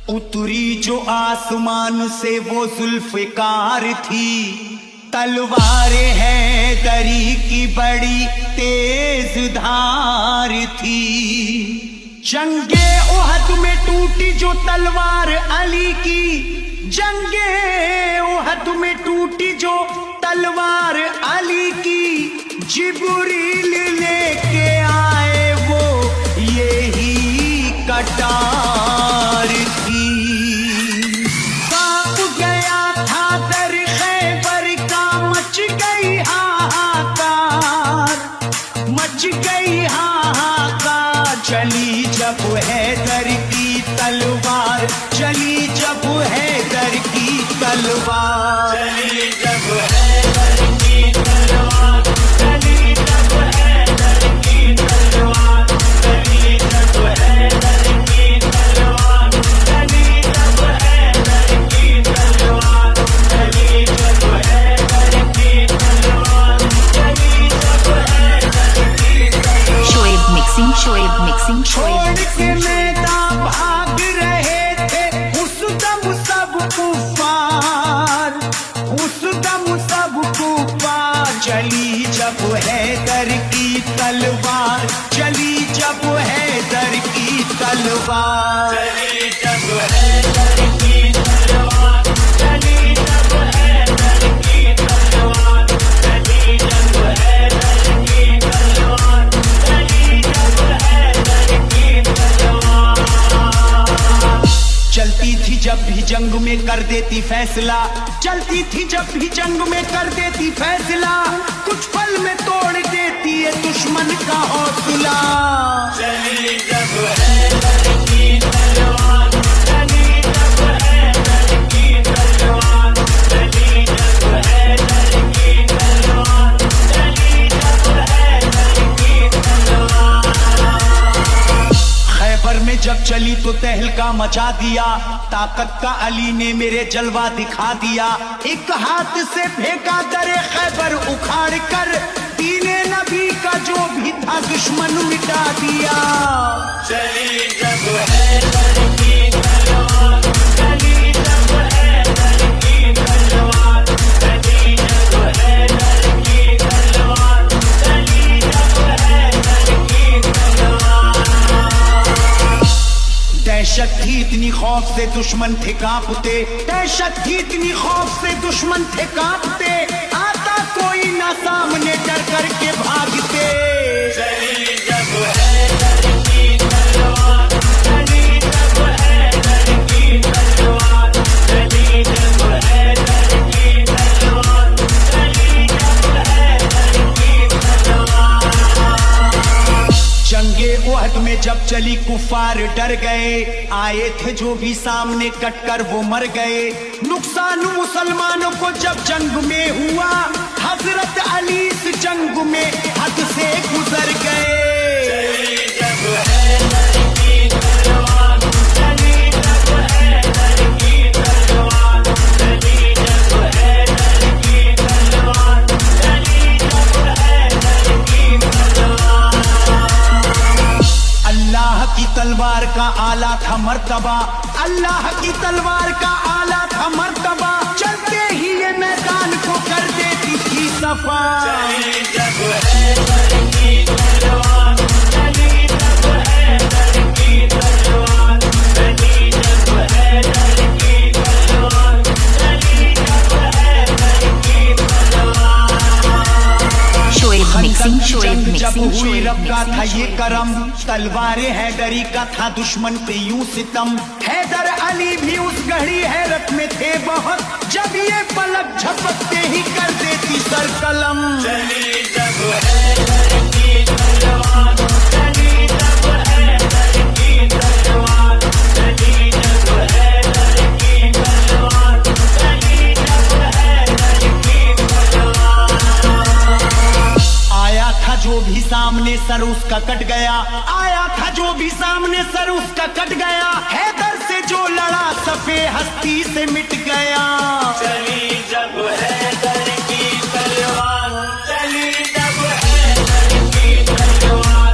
उतरी जो आसमान से वो जुल्फ़िकार थी, तलवारें हैं दरी की बड़ी तेज धार थी। जंगे उहद में टूटी जो तलवार अली की, जंगे उहद में टूटी जो तलवार अली की, जिब्रील लेके आए वो यही कटार थी। कांप गया था दर खैबर का, मच गई हाहाकार, मच गई हाहाकार। चली जब हैदर की तलवार, चली जब हैदर की तलवार, चली जब हैदर की तलवार, चली जब हैदर की तलवार, चली जब हैदर की तलवार, चली जब हैदर की तलवार, चली जब हैदर की तलवार, चली जब हैदर की तलवार। शोएब मिक्सिंग, शोएब मिक्सिंग, छोड़ के मैदान भाग रहे थे उस दम सब कुफार, उस दम सब कुफार। चली जब हैदर की तलवार, चली जब हैदर की तलवार, चली जब हैदर की तलवार, चली जब हैदर की तलवार, चली जब हैदर की तलवार, चली जब हैदर की तलवार। चलती थी जब भी जंग में कर देती फैसला, चलती थी जब भी जंग में कर देती फैसला। कुछ पल में तोड़ देती है दुश्मन का हौसला। चली जब हैदर की तलवार, चली जब हैदर की तलवार, चली जब हैदर की तलवार, चली जब हैदर की तलवार। खैबर में जब चली तो तहलका मचा दिया, ताकत का अली ने मेरे जलवा दिखा दिया। एक हाथ से फेंका दरे खैबर उखाड़ कर, दीने नबी का जो भी था दुश्मन मिटा दिया। चली जब हैदर की तलवार, चली जब हैदर की तलवार, चली जब हैदर की तलवार, चली जब हैदर की तलवार। दहशत थी इतनी खौफ से दुश्मन थे कांपते, दहशत थी इतनी खौफ से दुश्मन थे कांपते। आता कोई ना सामने डर करके भागते। चली जब हैदर की तलवार, चली जब हैदर की तलवार, चली जब हैदर की तलवार, चली जब हैदर की तलवार। जंगे उहद में जब चली कुफार डर गए, आए थे जो भी सामने कटकर वो मर गए। नुकसान मुसलमानों को जब जंग में हुआ, हजरत अली इस जंग में हद से गुजर गए। चली जब हैदर की तलवार, चली जब हैदर की तलवार, चली जब हैदर की तलवार, चली जब हैदर की तलवार। अल्लाह की तलवार का आला था मर्तबा, अल्लाह की तलवार का आला था मर्तबा। चलते ही ये मैदान को कर देती थी सफा। चली जब हैदर की तलवार, चली जब हैदर की तलवार, चली जब हैदर की तलवार, चली जब हैदर की तलवार। शोएब मिक्सिंग, शोएब जब मिक्सिंग, हुई शोएब रब का था मिक्सिंग। ये करम, तलवारें हैदरी का था दुश्मन पे यूं सितम। हैदर अली भी उस घड़ी हैरत में थे बहुत, जब ये पलक झपकते ही कर देती सर कलम। चली जब हैदर की तलवार, चली जब हैदर की तलवार, चली जब हैदर की तलवार, चली जब हैदर की तलवार। आया था जो भी सामने सर उसका कट गया, आया था जो भी सामने सर उसका कट गया। हैदर से जो लड़ा सफे हस्ती से मिट गया। चली जब हैदर की तलवार, चली जब हैदर की तलवार,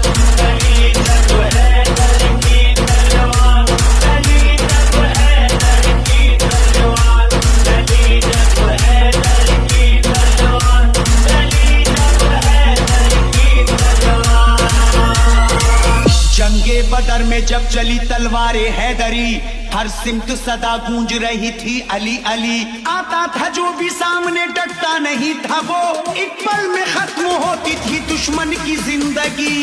पे जब चली तलवारे हैदरी, हर सिमत सदा गूंज रही थी अली अली। आता था जो भी सामने डटता नहीं था वो, एक पल में खत्म होती थी दुश्मन की जिंदगी।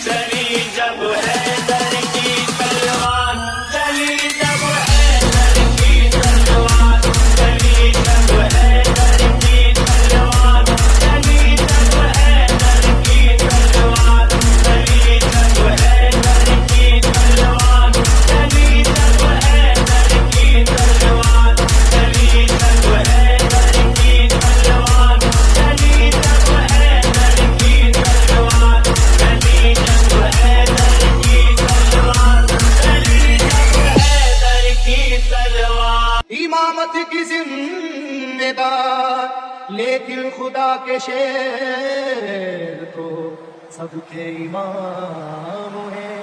चली जब हैदर की तलवार, चली जब हैदर की तलवार, चली जब हैदर की तलवार, चली जब हैदर की तलवार, चली जब हैदर की तलवार, चली जब हैदर की तलवार, चली जब हैदर की तलवार, चली जब हैदर की तलवार, चली जब हैदर की तलवार, चली जब हैदर की तलवार। इमामत की जिम्मेदार लेकिन खुदा के शेर तो सबके इमाम है।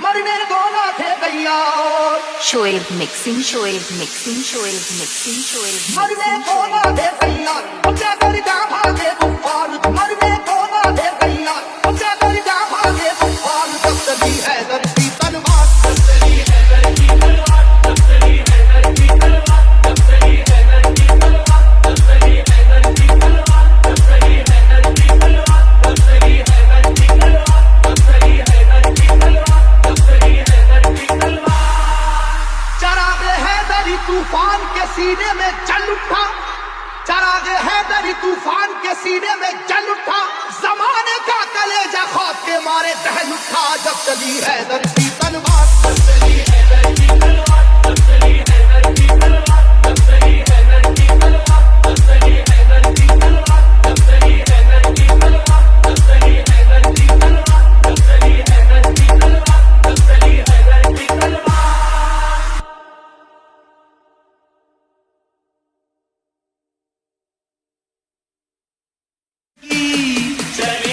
मरने को ना थे तैयार, Shoaib mixing, Shoaib mixing, Shoaib mixing, Shoaib मरने mixing, को ना Shoaib थे तैयार, अब क्या कर जा भागे कुफार। मरने को ना थे तैयार, अब क्या कर जा भागे कुफार। तब चली हैदर की तलवार, तब चली हैदर की तलवार, तब चली हैदर की तलवार, तब चली हैदर की तलवार, तब चली हैदर की तलवार, तब चली हैदर की तलवार, तब चली हैदर की तलवार, तब चली हैदर की तलवार, तब चली हैदर की तलवार। चरागे हैदरी तूफान के सीने में जल उठा, चरागे हैदरी तूफान के सीने में जल उठा। जमाने का कलेजा खौफ के मारे दहल उठा। जब चली हैदर की तलवार, तब चली हैदर की तलवार, तब चली हैदर की तलवार, तब चली हैदर की तलवार, तब चली हैदर की तलवार, तब चली हैदर की तलवार, तब चली हैदर की तलवार, तब चली हैदर की तलवार, तब चली हैदर की तलवार। चली